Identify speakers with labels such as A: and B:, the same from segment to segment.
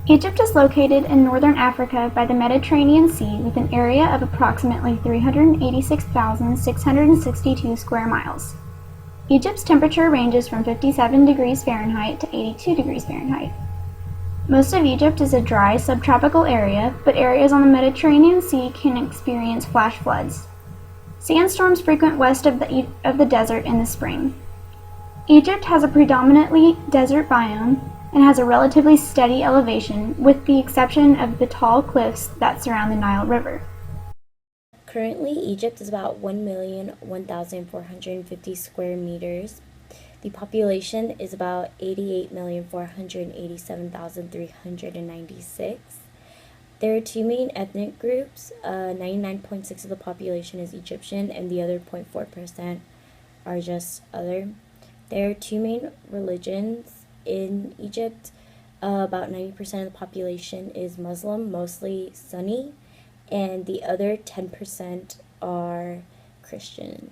A: Egypt is located in northern Africa by the Mediterranean Sea with an area of approximately 386,662 square miles. Egypt's temperature ranges from 57 degrees Fahrenheit to 82 degrees Fahrenheit. Most of Egypt is a dry subtropical area, but areas on the Mediterranean Sea can experience flash floods. Sandstorms frequent west of the desert in the spring. Egypt has a predominantly desert biome and has a relatively steady elevation, with the exception of the tall cliffs that surround the Nile River.
B: Currently, Egypt is about 1,001,450 square meters. The population is about 88,487,396. There are two main ethnic groups. 99.6% of the population is Egyptian, and the other 0.4% are just other. There are two main religions in Egypt. About 90% of the population is Muslim, mostly Sunni, and the other 10% are Christian.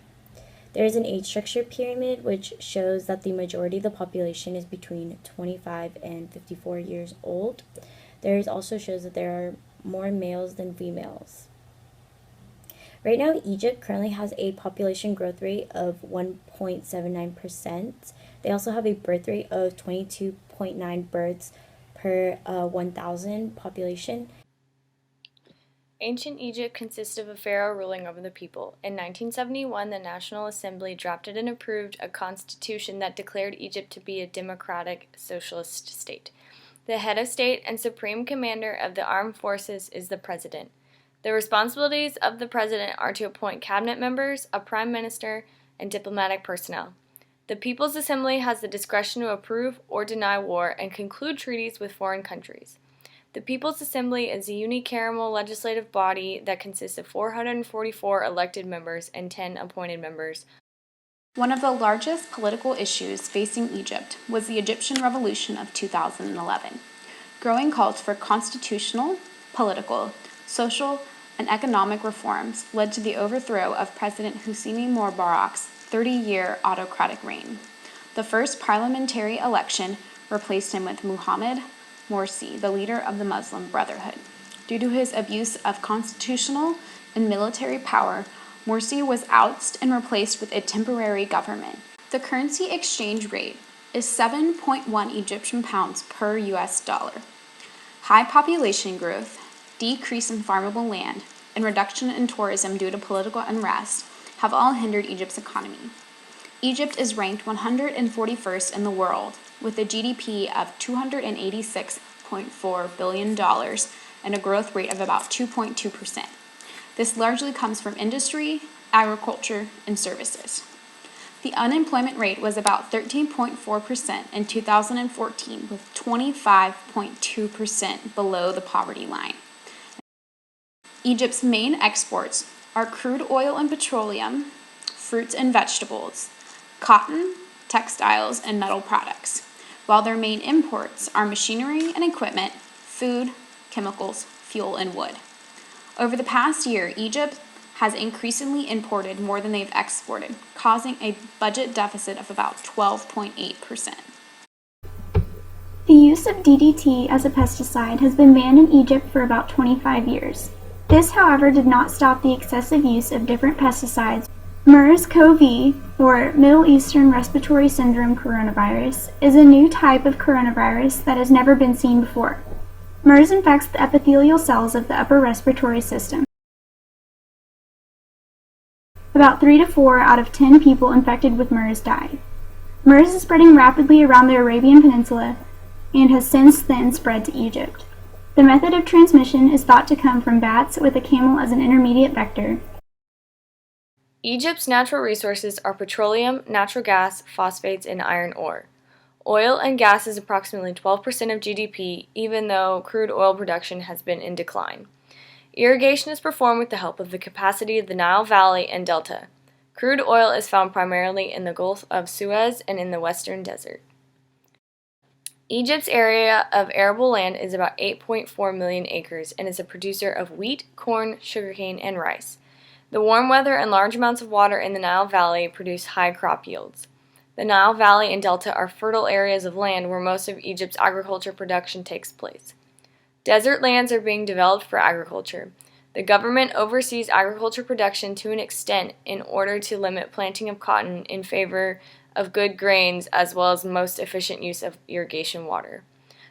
B: There is an age structure pyramid which shows that the majority of the population is between 25 and 54 years old. There also shows that there are more males than females. Right now, Egypt currently has a population growth rate of 1.79%. They also have a birth rate of 22.9 births per 1,000 population.
C: Ancient Egypt consisted of a pharaoh ruling over the people. In 1971, the National Assembly drafted and approved a constitution that declared Egypt to be a democratic socialist state. The head of state and supreme commander of the armed forces is the president. The responsibilities of the president are to appoint cabinet members, a prime minister, and diplomatic personnel. The People's Assembly has the discretion to approve or deny war and conclude treaties with foreign countries. The People's Assembly is a unicameral legislative body that consists of 444 elected members and 10 appointed members.
D: One of the largest political issues facing Egypt was the Egyptian Revolution of 2011. Growing calls for constitutional, political, social, and economic reforms led to the overthrow of President Hosni Mubarak's 30-year autocratic reign. The first parliamentary election replaced him with Mohammed Morsi, the leader of the Muslim Brotherhood. Due to his abuse of constitutional and military power, Morsi was ousted and replaced with a temporary government. The currency exchange rate is 7.1 Egyptian pounds per US dollar. High population growth, decrease in farmable land, and reduction in tourism due to political unrest have all hindered Egypt's economy. Egypt is ranked 141st in the world, with a GDP of $286.4 billion and a growth rate of about 2.2%. This largely comes from industry, agriculture, and services. The unemployment rate was about 13.4% in 2014, with 25.2% below the poverty line. Egypt's main exports are crude oil and petroleum, fruits and vegetables, cotton, textiles, and metal products, while their main imports are machinery and equipment, food, chemicals, fuel, and wood. Over the past year, Egypt has increasingly imported more than they've exported, causing a budget deficit of about 12.8%.
A: The use of DDT as a pesticide has been banned in Egypt for about 25 years. This, however, did not stop the excessive use of different pesticides. MERS-CoV, or Middle Eastern Respiratory Syndrome coronavirus, is a new type of coronavirus that has never been seen before. MERS infects the epithelial cells of the upper respiratory system. About 3 to 4 out of 10 people infected with MERS die. MERS is spreading rapidly around the Arabian Peninsula and has since then spread to Egypt. The method of transmission is thought to come from bats, with a camel as an intermediate vector.
C: Egypt's natural resources are petroleum, natural gas, phosphates, and iron ore. Oil and gas is approximately 12% of GDP, even though crude oil production has been in decline. Irrigation is performed with the help of the capacity of the Nile Valley and Delta. Crude oil is found primarily in the Gulf of Suez and in the Western Desert. Egypt's area of arable land is about 8.4 million acres and is a producer of wheat, corn, sugarcane, and rice. The warm weather and large amounts of water in the Nile Valley produce high crop yields. The Nile Valley and Delta are fertile areas of land where most of Egypt's agriculture production takes place. Desert lands are being developed for agriculture. The government oversees agriculture production to an extent in order to limit planting of cotton in favor of good grains as well as most efficient use of irrigation water.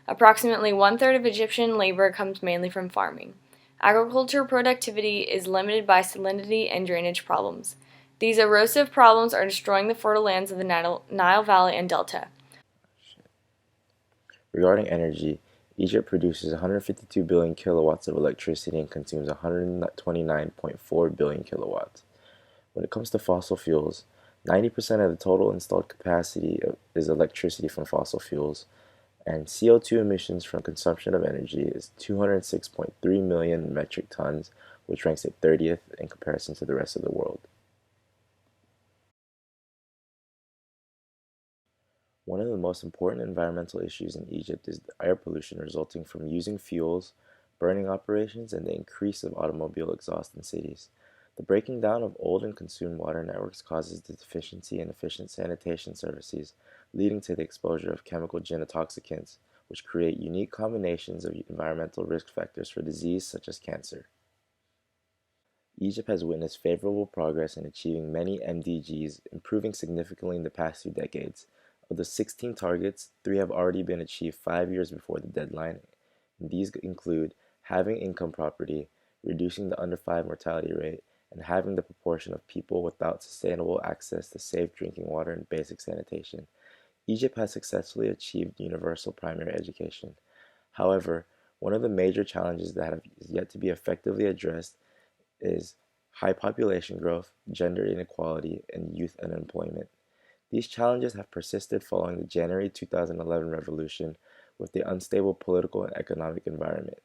C: Approximately one-third of Egyptian labor comes mainly from farming. Agriculture productivity is limited by salinity and drainage problems. These erosive problems are destroying the fertile lands of the Nile Valley and Delta.
E: Regarding energy, Egypt produces 152 billion kilowatts of electricity and consumes 129.4 billion kilowatts. When it comes to fossil fuels, 90% of the total installed capacity is electricity from fossil fuels, and CO2 emissions from consumption of energy is 206.3 million metric tons, which ranks at 30th in comparison to the rest of the world. One of the most important environmental issues in Egypt is the air pollution resulting from using fuels, burning operations, and the increase of automobile exhaust in cities. The breaking down of old and consumed water networks causes the deficiency in efficient sanitation services, leading to the exposure of chemical genotoxicants, which create unique combinations of environmental risk factors for disease such as cancer. Egypt has witnessed favorable progress in achieving many MDGs, improving significantly in the past 2 decades. Of the 16 targets, 3 have already been achieved 5 years before the deadline. These include having income property, reducing the under 5 mortality rate, and having the proportion of people without sustainable access to safe drinking water and basic sanitation. Egypt has successfully achieved universal primary education. However, one of the major challenges that have yet to be effectively addressed is high population growth, gender inequality, and youth unemployment. These challenges have persisted following the January 2011 revolution with the unstable political and economic environment.